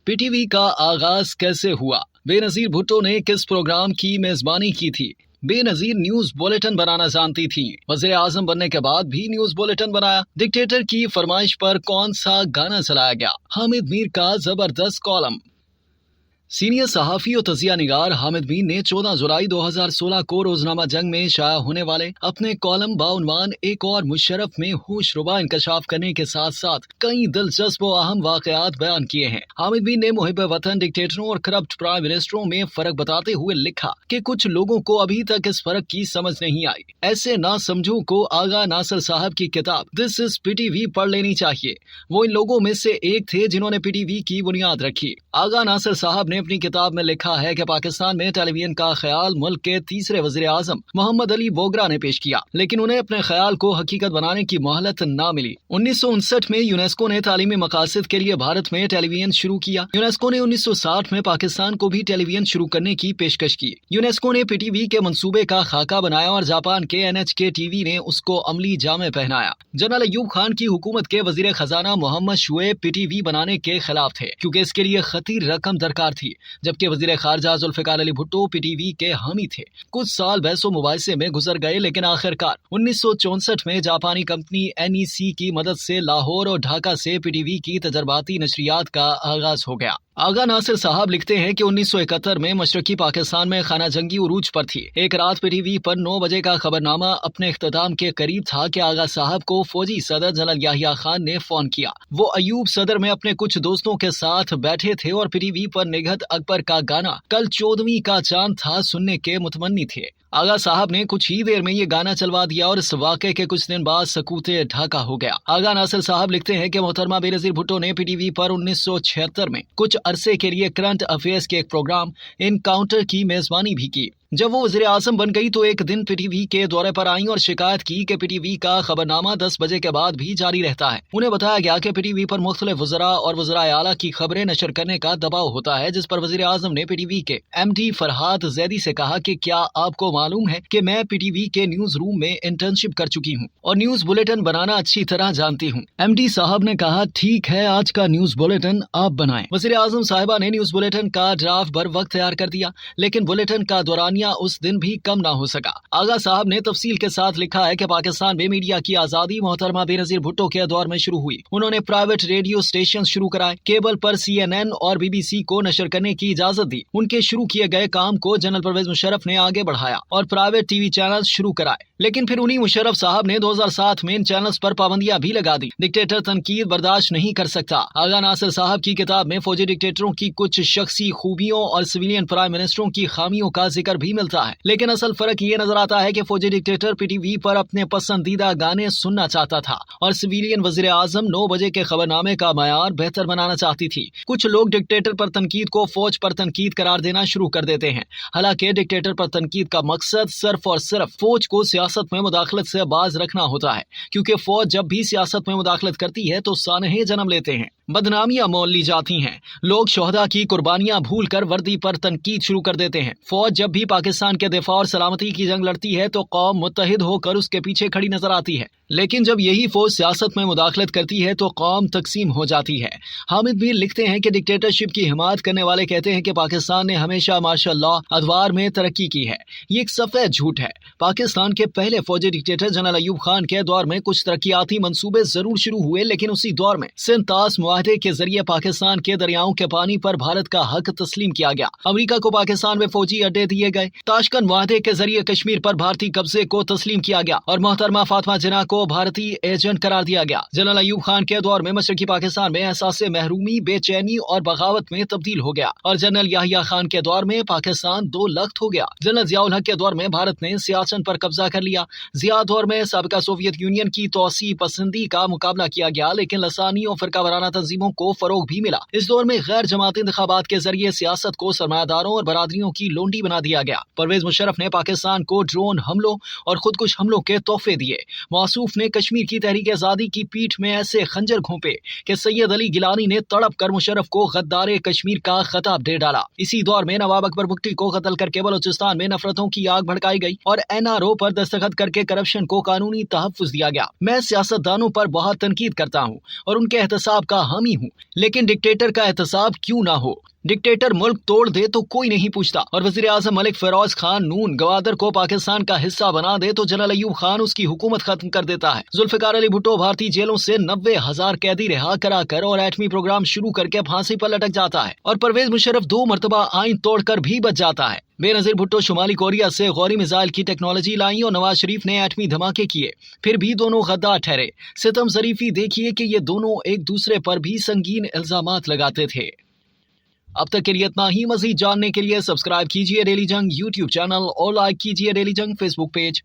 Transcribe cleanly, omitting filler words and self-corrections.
P TV का आगाज कैसे हुआ? बेनजीर भुट्टो ने किस प्रोग्राम की मेजबानी की थी? बेनजीर न्यूज बुलेटिन बनाना जानती थी। वज़ीर आज़म बनने के बाद भी न्यूज बुलेटिन बनाया। डिक्टेटर की फरमाइश पर कौन सा गाना चलाया गया? हामिद मीर का जबरदस्त कॉलम। सीनियर सहाफी और तजिया निगार हामिद मीर ने 14 जुलाई 2016 को रोजनामा जंग में शाया होने वाले अपने कॉलम बाउनवान एक और मुशर्रफ में होशरुबा इंकशाफ करने के साथ साथ कई दिलचस्प और अहम वाकयात बयान किए हैं। हामिद मीर ने मुहिब वतन डिक्टेटरों और करप्ट प्राइम मिनिस्टरों में फर्क बताते हुए लिखा कि कुछ लोगों को अभी तक इस फर्क की समझ नहीं आई। ऐसे ना समझों को आगा नासिर साहब की किताब दिस इज पीटीवी पढ़ लेनी चाहिए। वो इन लोगों में से एक थे जिन्होंने पीटीवी की बुनियाद रखी। आगा नासिर साहब ने अपनी किताब में लिखा है कि पाकिस्तान में टेलीविजन का ख्याल मुल्क के तीसरे वज़ीर आज़म मोहम्मद अली बोगरा ने पेश किया, लेकिन उन्हें अपने ख्याल को हकीकत बनाने की मोहलत न मिली। 1959 में यूनेस्को ने तालीमी मकासद के लिए भारत में टेलीविजन शुरू किया। यूनेस्को ने 1960 में पाकिस्तान को भी टेलीविजन शुरू करने की पेशकश की। यूनेस्को ने पीटीवी के मंसूबे का खाका बनाया और जापान के NHK टीवी ने उसको अमली जामे पहनाया। जनरल अयूब खान की हुकूमत के वजीर खजाना मोहम्मद शुएब पीटीवी बनाने के खिलाफ थे, क्योंकि इसके लिए खतीर रकम दरकार थी, जबकि वजीर खारजा जुल्फिकार अली भुट्टो पीटीवी के हामी थे। कुछ साल बहसो मुबाहिसे में गुजर गए, लेकिन आखिरकार 1964 में जापानी कंपनी NEC की मदद से लाहौर और ढाका से पीटीवी की तजर्बाती नशरियात का आगाज हो गया। आगा नासिर साहब लिखते हैं कि 1971 में मशरकी पाकिस्तान में खाना जंगी उरूज पर थी। एक रात पीटीवी पर 9 बजे का खबरनामा अपने इख्तिताम के करीब था कि आगा साहब को फौजी सदर जनरल याहिया खान ने फोन किया। वो अयूब सदर में अपने कुछ दोस्तों के साथ बैठे थे और पीटीवी पर निगहत अकबर का गाना कल 14वीं का चांद था सुनने के मुतमन्नी थे। आगा साहब ने कुछ ही देर में ये गाना चलवा दिया और इस वाक़े के कुछ दिन बाद सकूते ढाका हो गया। आगा नासिर साहब लिखते हैं कि मोहतरमा बेनजीर भुट्टो ने पीटीवी पर 1976 में कुछ अरसे के लिए करंट अफेयर्स के एक प्रोग्राम इनकाउंटर की मेजबानी भी की। जब वो वज़ीर आज़म बन गई तो एक दिन पीटीवी के दौरे पर आई और शिकायत की कि पीटीवी का खबरनामा 10 बजे के बाद भी जारी रहता है। उन्हें बताया गया कि पीटीवी पर मुख्तलिफ वज़रा और वज़राए आला की खबरें नशर करने का दबाव होता है, जिस पर वज़ीर आज़म ने पीटीवी के MD फरहाद जैदी से कहा कि क्या आपको मालूम है कि मैं पीटीवी के न्यूज रूम में इंटर्नशिप कर चुकी हूँ और न्यूज बुलेटिन बनाना अच्छी तरह जानती हूँ। MD साहब ने कहा ठीक है, आज का न्यूज बुलेटिन आप बनाएं। वज़ीर आज़म साहिबा ने न्यूज बुलेटिन का ड्राफ्ट बर वक्त तैयार कर दिया, लेकिन बुलेटिन का दौरान उस दिन भी कम ना हो सका। आगा साहब ने तफसील के साथ लिखा है कि पाकिस्तान में मीडिया की आजादी मोहतरमा बेनजीर भुट्टो के दौर में शुरू हुई। उन्होंने प्राइवेट रेडियो स्टेशन शुरू कराए, केबल पर CNN और BBC को नशर करने की इजाजत दी। उनके शुरू किए गए काम को जनरल परवेज मुशर्रफ ने आगे बढ़ाया और प्राइवेट टीवी चैनल शुरू कराए, लेकिन फिर उन्हीं मुशर्रफ साहब ने 2007 में इन चैनल्स पर पाबंदियां भी लगा दी। डिक्टेटर तनकीद बर्दाश्त नहीं कर सकता। आगा नासिर साहब की किताब में फौजी डिक्टेटरों की कुछ शख्सी खूबियों और सिविलियन प्राइम मिनिस्टरों की खामियों का जिक्र भी मिलता है, लेकिन असल फर्क ये नजर आता है कि फौजी डिक्टेटर पीटीवी पर अपने पसंदीदा गाने सुनना चाहता था और सिविलियन वजीर आजम 9 बजे के खबरनामे का मयार बेहतर बनाना चाहती थी। कुछ लोग डिक्टेटर पर तनकीद को फौज पर तनकीद करार देना शुरू कर देते हैं, हालांकि डिक्टेटर पर तनकीद का मकसद सिर्फ और सिर्फ फौज को सियासत में मुदाखलत से बाज रखना होता है, क्योंकि फौज जब भी सियासत में मुदाखलत करती है तो सानहे जन्म लेते हैं, बदनामियां मोल ली जाती हैं। लोग शोहदा की कुर्बानियां भूल कर वर्दी पर तनकीद शुरू कर देते हैं। फौज जब भी पाकिस्तान के दिफा और सलामती की जंग लड़ती है तो कौम मुत्तहिद होकर उसके पीछे खड़ी नजर आती है, लेकिन जब यही फौज सियासत में मुदाखलत करती है तो कौम तकसीम हो जाती है। हामिद मीर लिखते हैं कि डिक्टेटरशिप की हिमायत करने वाले कहते हैं कि पाकिस्तान ने हमेशा माशाअल्लाह अदवार में तरक्की की है। ये एक सफेद झूठ है। पाकिस्तान के पहले फौजी डिक्टेटर जनरल अयूब खान के दौर में कुछ तरक्याती मंसूबे जरूर शुरू हुए, लेकिन उसी दौर में सिंतास मुआहदे के जरिए पाकिस्तान के दरियाओं के पानी पर भारत का हक तस्लीम किया गया। अमेरिका को पाकिस्तान में फौजी अड्डे दिए गए। ताशकंद मुआहदे के जरिए कश्मीर पर भारतीय कब्जे को तस्लीम किया गया और मोहतरमा फातिमा जिन्ना को भारतीय एजेंट करार दिया गया। जनरल अयूब खान के दौर में मशरकी पाकिस्तान में एहसास महरूमी, बेचैनी और बगावत में तब्दील हो गया और जनरल याहिया खान के दौर में पाकिस्तान 2 लख्त हो गया। जनरल जियाउल हक के दौर में भारत ने सियाचिन पर कब्जा कर लिया। जिया दौर में साबिका सोवियत यूनियन की तोसी पसंदी का मुकाबला किया गया, लेकिन लसानी और फिरका वाराना तंजीमों को फरोग भी मिला। इस दौर में गैर जमाती इंतखाबात के जरिए सियासत को सरमायादारों और बरादरियों की लोंडी बना दिया गया। परवेज मुशर्रफ ने पाकिस्तान को ड्रोन हमलों और खुदकुश हमलों के तोहफे दिए। मौसूफ शरीफ ने कश्मीर की तहरीक आज़ादी की पीठ में ऐसे खंजर घोंपे कि सैयद अली गिलानी ने तड़प कर मुशर्रफ को गद्दारे कश्मीर का खिताब दे डाला। इसी दौर में नवाब अकबर बुगटी को कत्ल करके बलोचिस्तान में नफरतों की आग भड़काई गई और NRO पर दस्तखत करके करप्शन को कानूनी तहफ्फुज़ दिया गया। मैं सियासतदानों पर बहुत तनकीद करता हूँ और उनके एहतसाब का हामी हूँ, लेकिन डिक्टेटर का एहतसाब क्यों ना हो। डिक्टेटर मुल्क तोड़ दे तो कोई नहीं पूछता और वजीर आजम मलिक फिरोज खान नून गवादर को पाकिस्तान का हिस्सा बना दे तो जनरल अयूब खान उसकी हुकूमत खत्म कर देता है। जुल्फिकार अली भुट्टो भारतीय जेलों से 90,000 कैदी रिहा करा कर और एटमी प्रोग्राम शुरू करके फांसी पर लटक जाता है और परवेज मुशर्रफ 2 मरतबा आइन तोड़कर भी बच जाता है। बेनजीर भुट्टो शुमाली कोरिया से गौरी मिसाइल की टेक्नोलॉजी लाई और नवाज शरीफ ने एटमी धमाके किए, फिर भी दोनों गद्दार ठहरे। सितम ज़रीफी देखिए कि ये दोनों एक दूसरे पर भी संगीन इल्जामात लगाते थे। अब तक के लिए इतना ही। मजीद जानने के लिए सब्सक्राइब कीजिए डेली जंग यूट्यूब चैनल और लाइक कीजिए डेली जंग फेसबुक पेज।